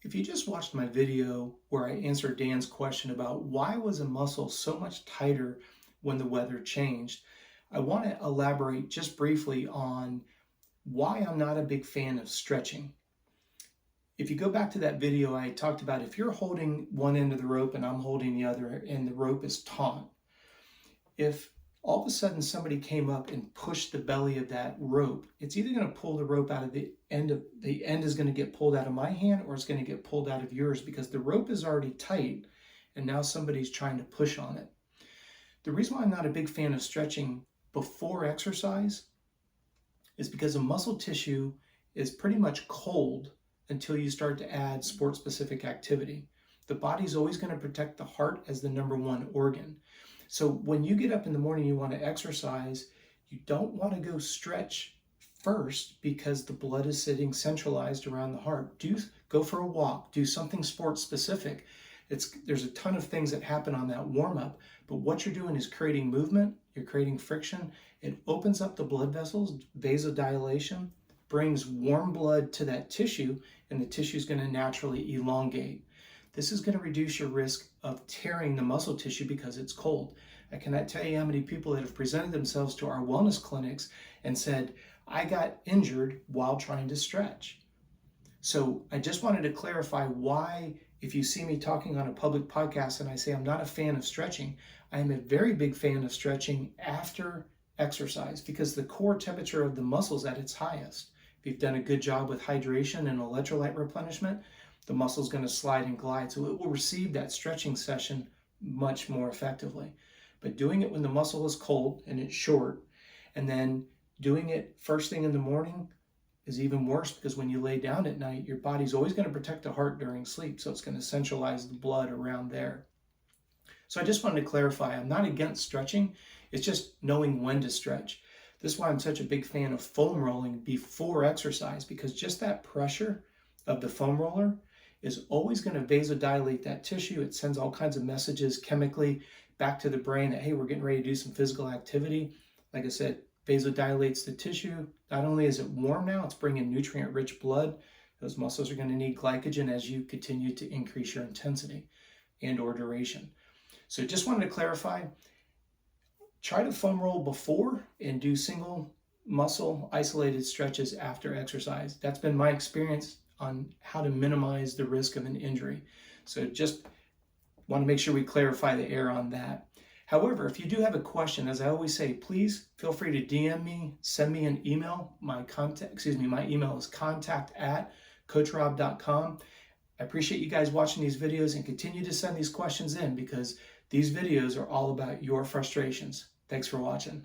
If you just watched my video where I answered Dan's question about why was a muscle so much tighter when the weather changed, I want to elaborate just briefly on why I'm not a big fan of stretching. If you go back to that video, I talked about if you're holding one end of the rope and I'm holding the other and the rope is taut, if all of a sudden somebody came up and pushed the belly of that rope, it's either going to pull the rope out of the end is going to get pulled out of my hand, or it's going to get pulled out of yours because the rope is already tight and now somebody's trying to push on it. The reason why I'm not a big fan of stretching before exercise is because the muscle tissue is pretty much cold until you start to add sport-specific activity. The body's always going to protect the heart as the number one organ. So when you get up in the morning, you want to exercise, you don't want to go stretch first because the blood is sitting centralized around the heart. Go for a walk, do something sports specific. There's a ton of things that happen on that warm-up, but what you're doing is creating movement, you're creating friction. It opens up the blood vessels, vasodilation, brings warm blood to that tissue, and the tissue is going to naturally elongate. This is going to reduce your risk of tearing the muscle tissue because it's cold. I cannot tell you how many people that have presented themselves to our wellness clinics and said, I got injured while trying to stretch. So I just wanted to clarify why, if you see me talking on a public podcast and I say I'm not a fan of stretching, I am a very big fan of stretching after exercise because the core temperature of the muscle is at its highest. If you've done a good job with hydration and electrolyte replenishment, the muscle is going to slide and glide, so it will receive that stretching session much more effectively. But doing it when the muscle is cold and it's short, and then doing it first thing in the morning is even worse because when you lay down at night, your body's always going to protect the heart during sleep, so it's going to centralize the blood around there. So I just wanted to clarify, I'm not against stretching, it's just knowing when to stretch. This is why I'm such a big fan of foam rolling before exercise, because just that pressure of the foam roller is always going to vasodilate that tissue. It sends all kinds of messages chemically back to the brain that, hey, we're getting ready to do some physical activity. Like I said, vasodilates the tissue. Not only is it warm now, it's bringing nutrient-rich blood. Those muscles are going to need glycogen as you continue to increase your intensity and or duration. So just wanted to clarify, try to foam roll before and do single muscle isolated stretches after exercise. That's been my experience on how to minimize the risk of an injury. So just want to make sure we clarify the error on that. However, if you do have a question, as I always say, please feel free to DM me, send me an email. My email is contact@coachrob.com. I appreciate you guys watching these videos and continue to send these questions in because these videos are all about your frustrations. Thanks for watching.